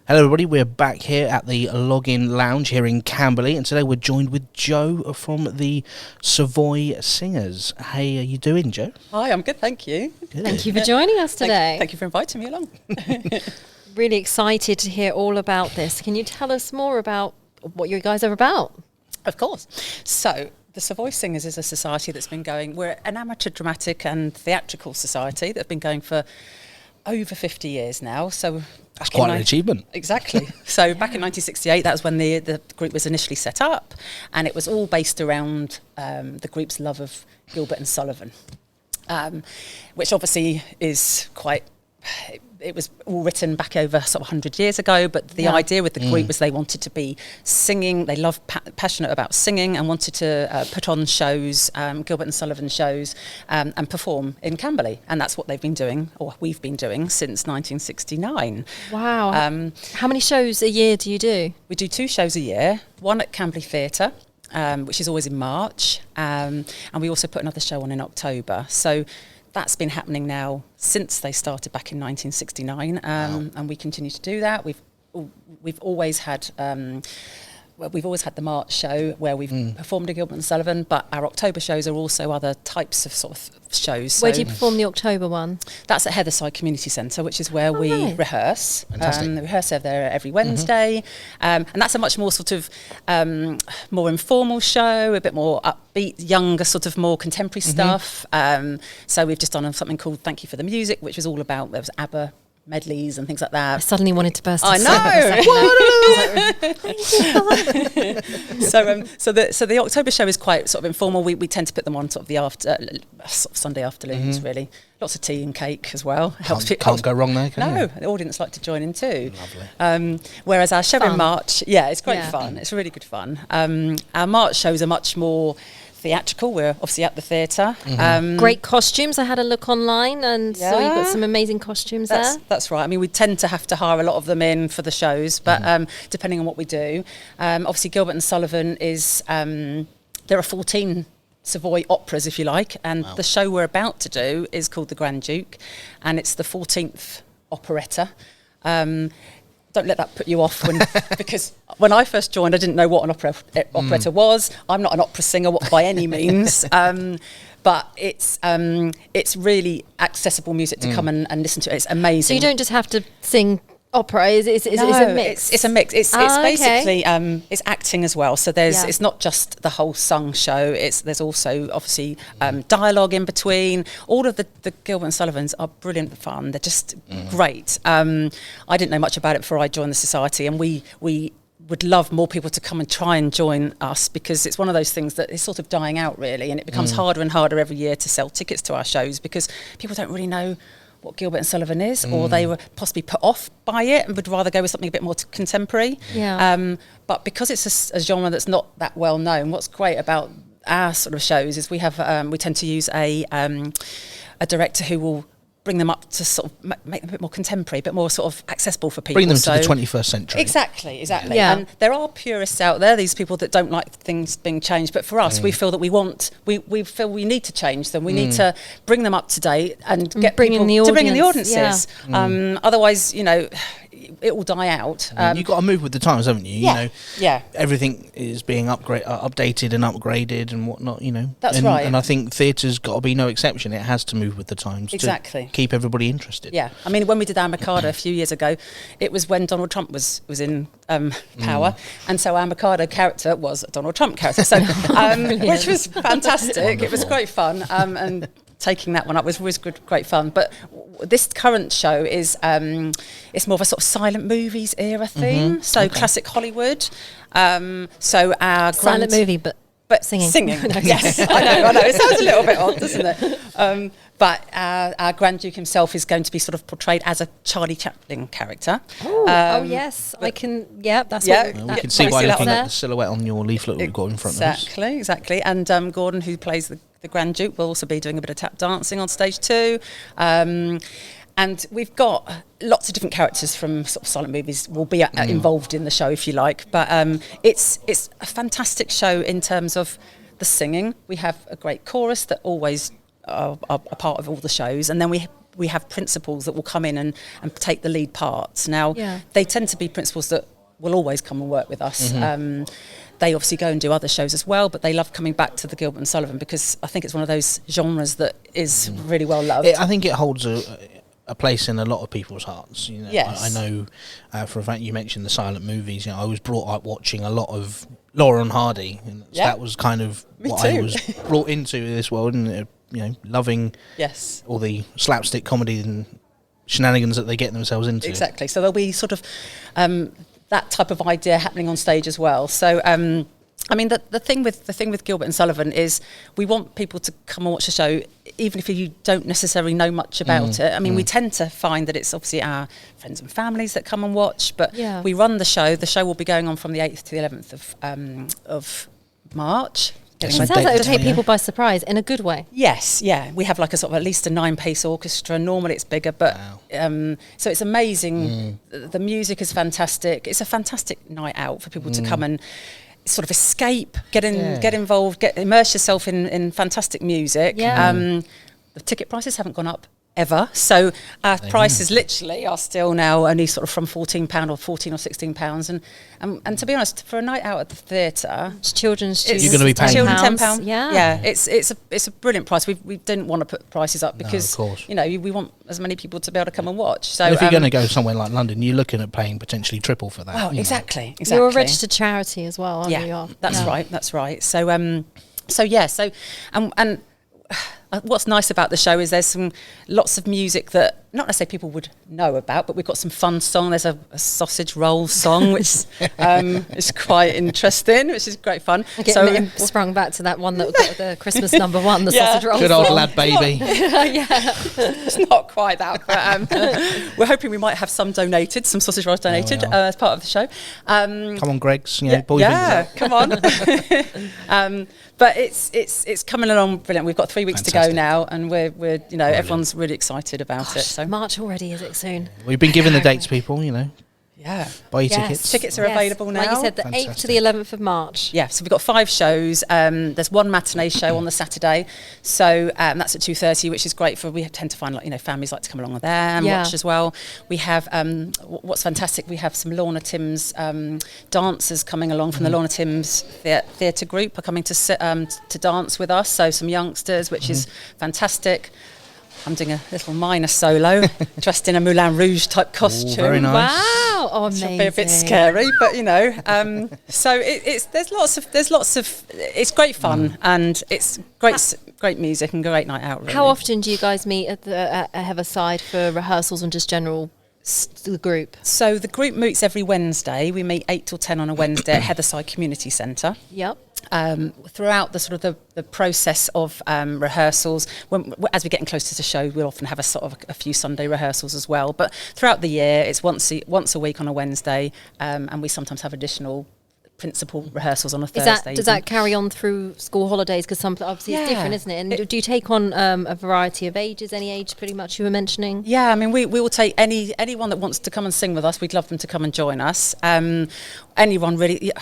Hello everybody, we're back here at the Login Lounge here in Camberley, and today we're joined with Joe from the Savoy Singers. Hey, how you doing, Joe? Hi, I'm good, thank you. Good. Thank you for joining us today. Thank you for inviting me along. Really excited to hear all about this. Can you tell us more about what you guys are about? Of course. So, the Savoy Singers is a society that's been going, we're an amateur dramatic and theatrical society that have been going for over 50 years now. So that's quite an achievement. Exactly. So back in 1968, that was when the group was initially set up, and it was all based around the group's love of Gilbert and Sullivan, which obviously is quite... It was all written back over sort of 100 years ago, but the idea with the group was they wanted to be singing. They loved passionate about singing and wanted to put on shows, Gilbert and Sullivan shows, and perform in Camberley. And that's what they've been doing, or we've been doing, since 1969. Wow. How many shows a year do you do? We do 2 shows a year, one at Camberley Theatre, which is always in March, and we also put another show on in October. So that's been happening now since they started back in 1969, and we continue to do that. We've always had the March show where we've performed at Gilbert and Sullivan, but our October shows are also other types of sort of shows. Where do you perform the October one? That's at Heatherside Community Centre, which is where we rehearse. Fantastic. We rehearse there every Wednesday, and that's a much more sort of more informal show, a bit more upbeat, younger, sort of more contemporary stuff. So we've just done something called Thank You for the Music, which was all about, there was ABBA medleys and things like that. I suddenly wanted to burst. I know. So the October show is quite sort of informal. We tend to put them on sort of the sort of Sunday afternoons, really. Lots of tea and cake as well. Can't go wrong there, can you? No, the audience like to join in too. Lovely. Whereas our show in March, it's great fun. It's really good fun. Our March shows are much more theatrical. We're obviously at the theatre. Great costumes. I had a look online and saw you've got some amazing costumes there. That's right. I mean, we tend to have to hire a lot of them in for the shows, but depending on what we do. Obviously, Gilbert and Sullivan is... there are 14 Savoy operas, if you like, and the show we're about to do is called The Grand Duke, and it's the 14th operetta. Don't let that put you off, because when I first joined, I didn't know what an operetta was. I'm not an opera singer by any means, but it's really accessible music to come and listen to. It's amazing. So you don't just have to sing opera. It's a mix. It's a mix. It's basically it's acting as well. So it's not just the whole sung show. There's also obviously dialogue in between. All of the Gilbert and Sullivans are brilliant fun. They're just great. I didn't know much about it before I joined the society, and we would love more people to come and try and join us, because it's one of those things that is sort of dying out really, and it becomes harder and harder every year to sell tickets to our shows because people don't really know what Gilbert and Sullivan is, or they were possibly put off by it and would rather go with something a bit more contemporary. But because it's a genre that's not that well known, what's great about our sort of shows is we tend to use a director who will bring them up to sort of make them a bit more contemporary, a bit more sort of accessible for people. Bring them to the 21st century. Exactly. And there are purists out there, these people that don't like things being changed, but for us, we feel that we feel we need to change them. We need to bring them up to date and get bring people in the to bring in the audience. Otherwise, it will die out. You've got to move with the times, haven't you? Yeah. Everything is being updated and upgraded and whatnot, That's right. And I think theatre's got to be no exception. It has to move with the times exactly. to keep everybody interested. Yeah. I mean, when we did our Mikado a few years ago, it was when Donald Trump was in power, and so our Mikado character was a Donald Trump character, so which was fantastic. Wonderful. It was great fun, and taking that one up was great fun. But this current show is it's more of a sort of silent movies era theme, so classic Hollywood. So our silent movie, but singing. Yes, I know. It sounds a little bit odd, doesn't it? But our Grand Duke himself is going to be sort of portrayed as a Charlie Chaplin character. Oh yes, I can. Yeah, that's what we can see by looking at the silhouette on your leaflet we've got in front of us. Exactly. And Gordon, who plays the Grand Duke, will also be doing a bit of tap dancing on stage too. And we've got lots of different characters from sort of silent movies will be involved in the show, if you like. But it's a fantastic show in terms of the singing. We have a great chorus that always are part of all the shows, and then we we have principals that will come in and take the lead parts. Now, they tend to be principals that will always come and work with us. They obviously go and do other shows as well, but they love coming back to the Gilbert and Sullivan because I think it's one of those genres that is really well loved. I think it holds a place in a lot of people's hearts. You know, yes. I know for a fact you mentioned the silent movies. You know, I was brought up watching a lot of Laurel and Hardy, and that was kind of what I was brought into this world, and loving all the slapstick comedy and shenanigans that they get themselves into. Exactly. So there'll be sort of that type of idea happening on stage as well. So I mean, the thing with Gilbert and Sullivan is we want people to come and watch the show, even if you don't necessarily know much about it. I mean, we tend to find that it's obviously our friends and families that come and watch, but we run the show. The show will be going on from the 8th to the 11th of March. It sounds like it would take people by surprise in a good way. Yes, we have like a sort of at least a 9-piece orchestra. Normally it's bigger, but so it's amazing. The music is fantastic. It's a fantastic night out for people to come and sort of escape, get involved, immerse yourself in fantastic music. The ticket prices haven't gone up ever, so our prices literally are still now only sort of from £14 or £14 or £16, and to be honest, for a night out at the theatre, it's children's you're going to be paying children £10. Yeah, it's a brilliant price. We didn't want to put prices up because of course. we want as many people to be able to come and watch. So if you're going to go somewhere like London, you're looking at paying potentially triple for that. Well, exactly. You're a registered charity as well, aren't you? That's right. So and what's nice about the show is there's lots of music that not necessarily people would know about, but we've got some fun song. There's a sausage roll song, which is quite interesting, which is great fun. So sprung back to that one that got the Christmas #1, the sausage roll. Good old lad baby. It's not quite that, but we're hoping we might have some sausage rolls donated as part of the show. Come on, Greg's. Come on. But it's coming along brilliant. We've got 3 weeks to go now, and we're everyone's really excited about it. So March already, is it soon? We've been given the dates, people. Buy your tickets. Tickets are available now. Like you said, the 8th to the 11th of March. Yeah, so we've got 5 shows. There's one matinee show on the Saturday, so that's at 2:30, which is great we tend to find families like to come along there and watch as well. We have what's fantastic. We have some Lorna Timms dancers coming along from the Lorna Timms theatre group are coming to dance with us. So some youngsters, which is fantastic. I'm doing a little minor solo, dressed in a Moulin Rouge type costume. Ooh, very nice. Wow, amazing. It'll be a bit scary, but so there's lots of it's great fun and it's great music and great night out. Really. How often do you guys meet at Heatherside for rehearsals and just general the group? So the group meets every Wednesday. We meet 8 till 10 on a Wednesday at Heatherside Community Centre. Yep. Throughout the sort of the process of rehearsals, as we're getting closer to the show, we'll often have a few Sunday rehearsals as well. But throughout the year, it's once a week on a Wednesday, and we sometimes have additional principal rehearsals on a Thursday. Does that carry on through school holidays? Because obviously it's different, isn't it? And do you take on a variety of ages? Any age, pretty much, you were mentioning? Yeah, I mean, we will take anyone that wants to come and sing with us. We'd love them to come and join us. Anyone really.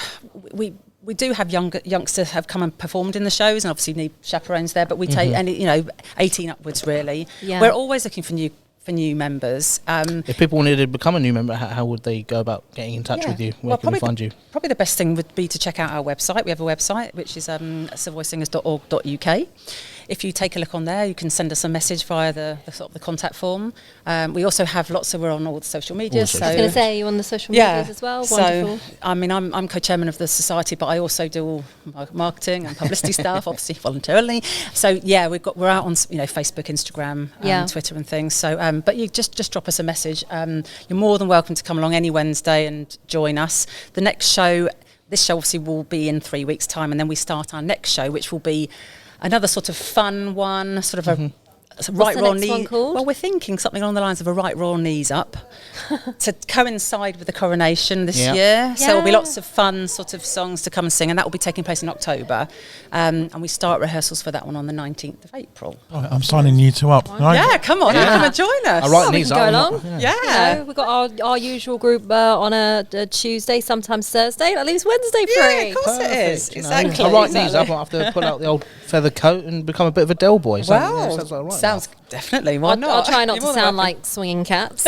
We do have youngsters have come and performed in the shows, and obviously need chaperones there. But we take 18 upwards really. Yeah. We're always looking for new members. If people wanted to become a new member, how would they go about getting in touch with you? Where can we find you? Probably the best thing would be to check out our website. We have a website which is savoysingers.org.uk. If you take a look on there, you can send us a message via the contact form. We also have we're on all the social media. So I was going to say, you're on the social medias as well. Wonderful. So, I mean, I'm co-chairman of the society, but I also do all marketing and publicity stuff, obviously voluntarily. So we're out on Facebook, Instagram, Twitter, and things. So, but you just drop us a message. You're more than welcome to come along any Wednesday and join us. This show obviously will be in 3 weeks' time, and then we start our next show, which will be another sort of fun one, sort of a right raw knee. Well, we're thinking something along the lines of a right raw knees up to coincide with the coronation this year. So there'll be lots of fun sort of songs to come and sing, and that will be taking place in October. And we start rehearsals for that one on the 19th of April. Oh, I'm signing you two up. Right? Yeah, come on, come and join us. All right, knees up. Go along. Yeah. We've got our usual group on a Tuesday, sometimes Thursday. That leaves Wednesday free. Yeah, of course it is. Exactly. All right, knees up. I'll have to pull out the old feather coat and become a bit of a Del boy. Well, sounds like right. sounds definitely. Why not? I'll try not to sound like swinging cats.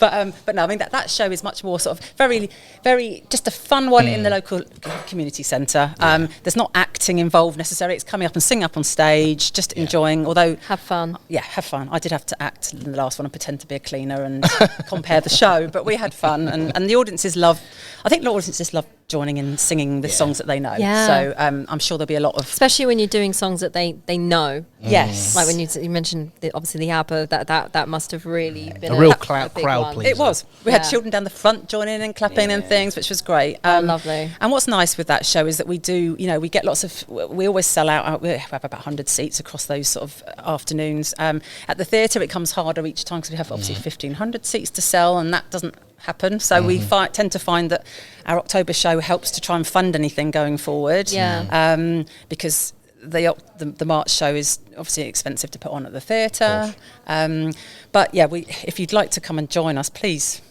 But no, I mean that show is much more sort of very, very just a fun one in the local community centre. There's not acting involved necessarily. It's coming up and singing up on stage, just enjoying. Although have fun. Yeah, have fun. I did have to act in the last one and pretend to be a cleaner and compare the show, but we had fun, and the audiences love. I think the audiences love joining in singing the songs that they know. Yeah. So I'm sure there'll be a lot of, especially when you're doing songs that they know. Yes. Like when you mentioned obviously the ABBA, that must have really been a real a crowd pleaser. It was. We had children down the front joining and clapping and things, which was great. Lovely. And what's nice with that show is that we do, we get lots of, we always sell out. We have about 100 seats across those sort of afternoons. At the theatre, it comes harder each time because we have obviously 1,500 seats to sell, and that doesn't happen. So we tend to find that our October show helps to try and fund anything going forward. Yeah. Because the March show is obviously expensive to put on at the theatre. But yeah, if you'd like to come and join us, please.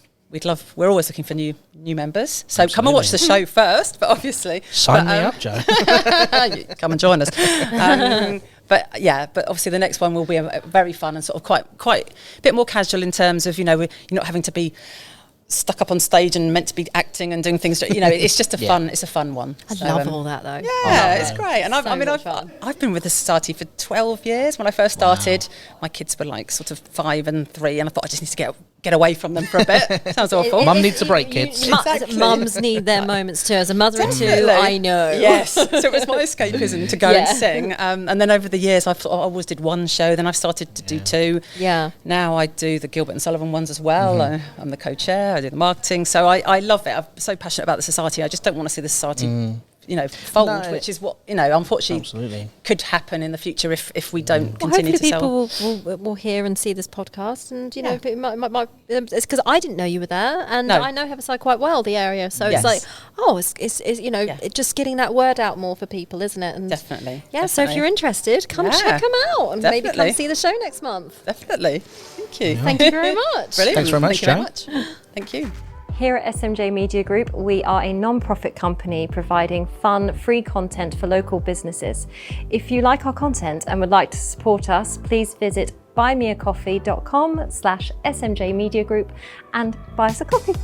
We're always looking for new members. So come and watch the show first, but obviously sign me up, Joe. Come and join us. But obviously the next one will be very fun and sort of quite a bit more casual in terms of you're not having to be stuck up on stage and meant to be acting and doing things. It's just a fun one. I love all that though. Yeah, it's great. And I've been with the society for 12 years. When I first started, my kids were like sort of 5 and 3, and I thought I just need to get away from them for a bit. Sounds awful. Mum needs a break, kids. Exactly. Mums need their moments too. As a mother of 2, I know. Yes. So it was my escapism to go and sing. And then over the years, I always did one show. Then I've started to do 2. Yeah. Now I do the Gilbert and Sullivan ones as well. I'm the co-chair. I do the marketing. So I love it. I'm so passionate about the society. I just don't want to see the society fold, which is what unfortunately could happen in the future if we don't continue to sell. Hopefully people will hear and see this podcast, and it might it's because I didn't know you were there, and I know Heatherside quite well, the area, so it's like it's just getting that word out more for people, isn't it? And definitely. So if you're interested, come check them out, and maybe come see the show next month. Definitely. Thank you. Thank you very much. Brilliant. Thanks very much, Joe. Thank you. Here at SMJ Media Group, we are a non-profit company providing fun, free content for local businesses. If you like our content and would like to support us, please visit buymeacoffee.com/SMJ Media Group and buy us a coffee.